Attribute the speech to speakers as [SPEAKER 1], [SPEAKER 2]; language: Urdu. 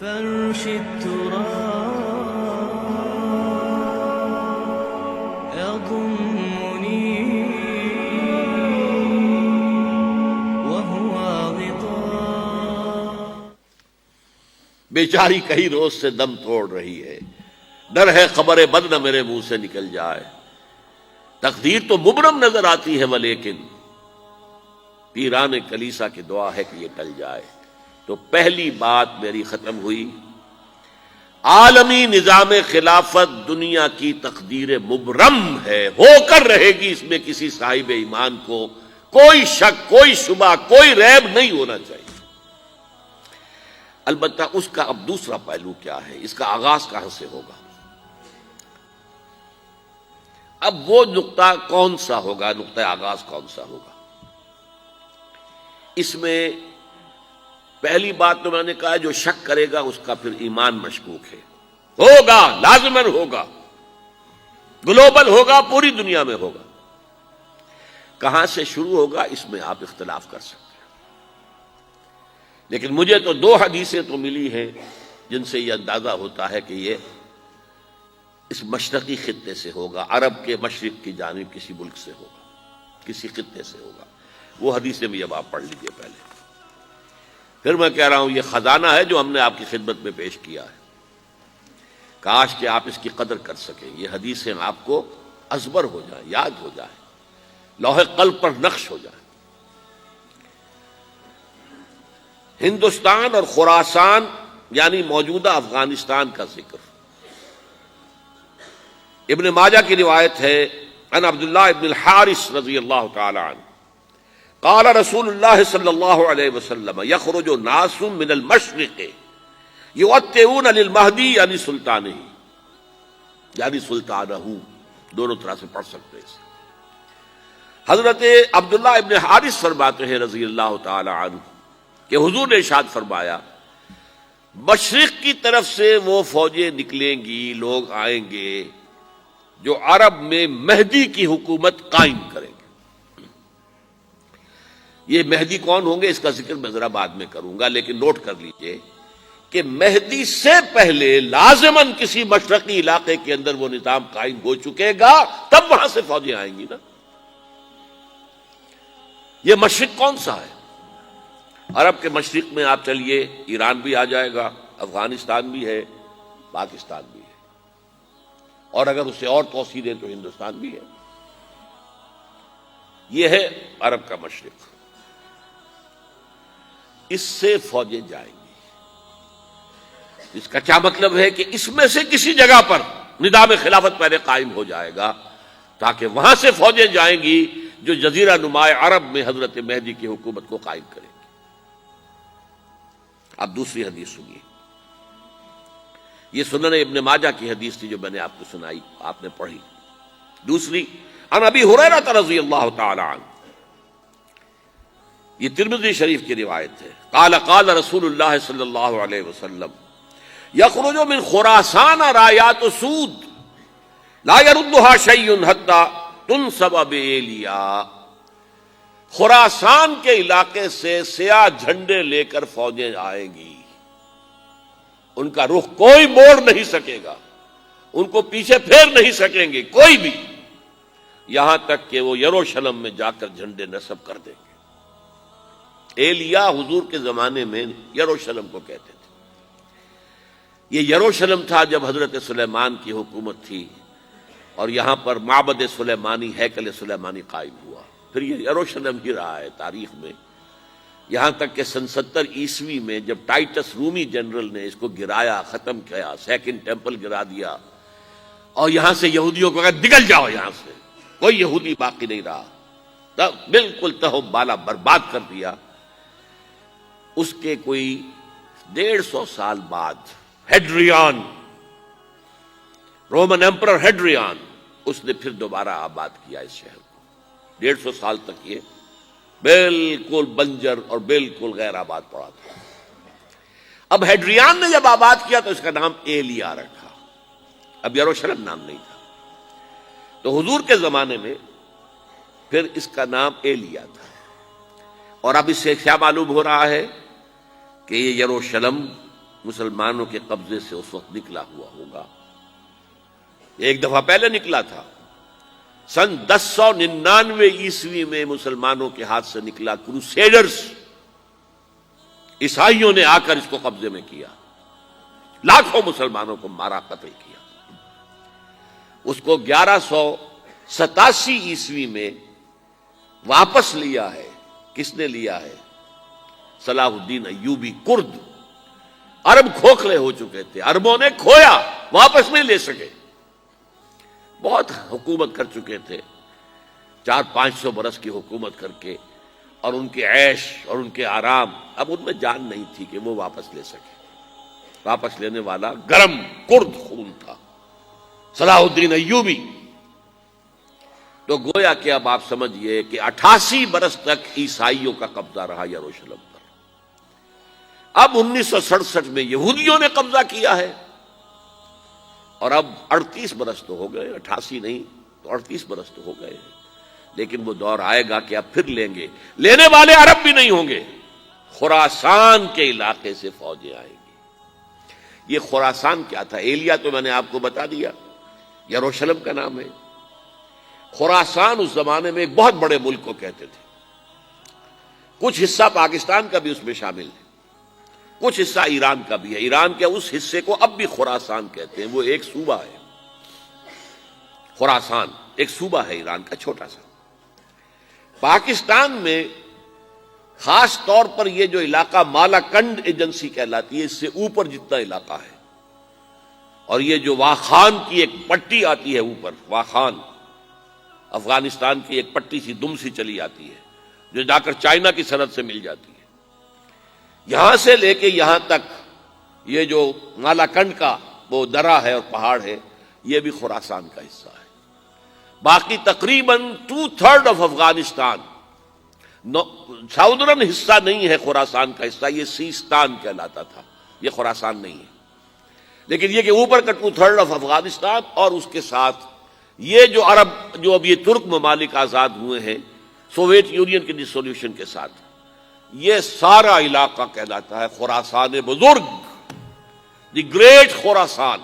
[SPEAKER 1] فرش التراب يضمني وهو غطاء.
[SPEAKER 2] بیچاری کئی روز سے دم توڑ رہی ہے، ڈر ہے خبر بد نہ میرے منہ سے نکل جائے. تقدیر تو مبرم نظر آتی ہے ولیکن پیران کلیسا کی دعا ہے کہ یہ ٹل جائے. تو پہلی بات میری ختم ہوئی، عالمی نظام خلافت دنیا کی تقدیر مبرم ہے، ہو کر رہے گی، اس میں کسی صاحب ایمان کو کوئی شک، کوئی شبہ، کوئی ریب نہیں ہونا چاہیے. البتہ اس کا اب دوسرا پہلو کیا ہے، اس کا آغاز کہاں سے ہوگا؟ اب وہ نقطہ کون سا ہوگا، نقطہ آغاز کون سا ہوگا؟ اس میں پہلی بات تو میں نے کہا جو شک کرے گا اس کا پھر ایمان مشکوک ہے. ہوگا، لازماً ہوگا، گلوبل ہوگا، پوری دنیا میں ہوگا. کہاں سے شروع ہوگا اس میں آپ اختلاف کر سکتے ہیں، لیکن مجھے تو دو حدیثیں تو ملی ہیں جن سے یہ اندازہ ہوتا ہے کہ یہ اس مشرقی خطے سے ہوگا، عرب کے مشرق کی جانب کسی ملک سے ہوگا، کسی خطے سے ہوگا. وہ حدیثیں بھی اب آپ پڑھ لیجئے پہلے. پھر میں کہہ رہا ہوں یہ خزانہ ہے جو ہم نے آپ کی خدمت میں پیش کیا ہے، کاش کہ آپ اس کی قدر کر سکیں. یہ حدیثیں آپ کو ازبر ہو جائیں، یاد ہو جائیں، لوح قلب پر نقش ہو جائیں. ہندوستان اور خراسان یعنی موجودہ افغانستان کا ذکر. ابن ماجہ کی روایت ہے عن عبداللہ ابن الحارث رضی اللہ تعالی عنہ قال رسول اللہ صلی اللہ علیہ وسلم یخرج ناس من المشرق یؤتئون للمہدی یعنی سلطانہ، یعنی سلطانہ، دونوں طرح سے پڑھ سکتے ہیں. حضرت عبداللہ ابن حارث فرماتے ہیں رضی اللہ تعالی عنہ کہ حضور نے ارشاد فرمایا مشرق کی طرف سے وہ فوجیں نکلیں گی، لوگ آئیں گے جو عرب میں مہدی کی حکومت قائم کریں گے. یہ مہدی کون ہوں گے اس کا ذکر میں ذرا بعد میں کروں گا، لیکن نوٹ کر لیجئے کہ مہدی سے پہلے لازماً کسی مشرقی علاقے کے اندر وہ نظام قائم ہو چکے گا، تب وہاں سے فوجیں آئیں گی نا. یہ مشرق کون سا ہے؟ عرب کے مشرق میں آپ چلیے ایران بھی آ جائے گا، افغانستان بھی ہے، پاکستان بھی ہے، اور اگر اسے اور توسیع دیں تو ہندوستان بھی ہے. یہ ہے عرب کا مشرق. اس سے فوجیں جائیں گی. اس کا کیا مطلب ہے کہ اس میں سے کسی جگہ پر نظام خلافت پہلے قائم ہو جائے گا تاکہ وہاں سے فوجیں جائیں گی جو جزیرہ نماء عرب میں حضرت مہدی کی حکومت کو قائم کریں گی. اب دوسری حدیث سنیے. یہ سنن ابن ماجہ کی حدیث تھی جو میں نے آپ کو سنائی، آپ نے پڑھی. دوسری عن ابی ہریرہ رضی اللہ تعالی عنہ، یہ ترمذی شریف کی روایت ہے. قال قال رسول اللہ صلی اللہ علیہ وسلم یخرج من خراسان رایات سود لا يردها شیء حتی تنصب بایلیا. خراسان کے علاقے سے سیاہ جھنڈے لے کر فوجیں آئیں گی، ان کا رخ کوئی موڑ نہیں سکے گا، ان کو پیچھے پھیر نہیں سکیں گے کوئی بھی، یہاں تک کہ وہ یروشلم میں جا کر جھنڈے نصب کر دیں گے. ایلیا حضور کے زمانے میں یروشلم کو کہتے تھے. یہ یروشلم تھا جب حضرت سلیمان کی حکومت تھی اور یہاں پر معبد سلیمانی، ہیکل سلیمانی قائم ہوا. پھر یہ یروشلم ہی رہا ہے تاریخ میں، یہاں تک کہ سن 70 عیسوی میں جب ٹائٹس رومی جنرل نے اس کو گرایا، ختم کیا، سیکنڈ ٹیمپل گرا دیا اور یہاں سے یہودیوں کو کہا نکل جاؤ، یہاں سے کوئی یہودی باقی نہیں رہا، بالکل تہو بالا برباد کر دیا. اس کے کوئی 150 سال بعد ہیڈریان، رومن ایمپرر ہیڈریان، اس نے پھر دوبارہ آباد کیا اس شہر کو. 150 سال تک یہ بالکل بنجر اور بالکل غیر آباد پڑا تھا. اب ہیڈریان نے جب آباد کیا تو اس کا نام ایلیا رکھا، اب یروشلم نام نہیں تھا. تو حضور کے زمانے میں پھر اس کا نام ایلیا تھا. اور اب اس سے کیا معلوم ہو رہا ہے کہ یہ یروشلم مسلمانوں کے قبضے سے اس وقت نکلا ہوا ہوگا. ایک دفعہ پہلے نکلا تھا، سن 1099 عیسوی میں مسلمانوں کے ہاتھ سے نکلا. کروسیڈرز، عیسائیوں نے آ کر اس کو قبضے میں کیا، لاکھوں مسلمانوں کو مارا، قتل کیا. اس کو 1187 عیسوی میں واپس لیا ہے. کس نے لیا ہے؟ صلاح الدین ایوبی. کرد، عرب کھوکھلے ہو چکے تھے، عربوں نے کھویا، واپس نہیں لے سکے. بہت حکومت کر چکے تھے، 400-500 برس کی حکومت کر کے، اور ان کے عیش اور ان کے آرام، اب ان میں جان نہیں تھی کہ وہ واپس لے سکے. واپس لینے والا گرم کرد خون تھا، صلاح الدین ایوبی. تو گویا کہ اب آپ سمجھئے کہ 88 برس تک عیسائیوں کا قبضہ رہا یروشلم پر. اب 1967 میں یہودیوں نے قبضہ کیا ہے، اور اب 38 برس تو ہو گئے، 88 نہیں تو 38 برس تو ہو گئے ہیں. لیکن وہ دور آئے گا کہ اب پھر لیں گے. لینے والے عرب بھی نہیں ہوں گے، خراسان کے علاقے سے فوجیں آئیں گی. یہ خراسان کیا تھا؟ ایلیا تو میں نے آپ کو بتا دیا، یروشلم کا نام ہے. خراسان اس زمانے میں ایک بہت بڑے ملک کو کہتے تھے. کچھ حصہ پاکستان کا بھی اس میں شامل ہے، کچھ حصہ ایران کا بھی ہے. ایران کے اس حصے کو اب بھی خراسان کہتے ہیں. وہ ایک صوبہ ہے، خراسان ایک صوبہ ہے ایران کا، چھوٹا سا. پاکستان میں خاص طور پر یہ جو علاقہ مالاکنڈ ایجنسی کہلاتی ہے، اس سے اوپر جتنا علاقہ ہے، اور یہ جو واخان کی ایک پٹی آتی ہے اوپر، واخان افغانستان کی ایک پٹی سی دم سی چلی آتی ہے جو جا کر چائنا کی سرحد سے مل جاتی ہے. یہاں سے لے کے یہاں تک یہ جو مالاکنڈ کا وہ درہ ہے اور پہاڑ ہے، یہ بھی خراسان کا حصہ ہے. باقی تقریباً 2/3 آف افغانستان ساؤدرن حصہ نہیں ہے خراسان کا حصہ، یہ سیستان کہلاتا تھا، یہ خراسان نہیں ہے. لیکن یہ کہ اوپر کا 2/3 آف افغانستان، اور اس کے ساتھ یہ جو عرب، جو اب یہ ترک ممالک آزاد ہوئے ہیں سوویت یونین کے ڈسولوشن کے ساتھ، یہ سارا علاقہ کہلاتا ہے خراسان بزرگ، دی گریٹ خراسان.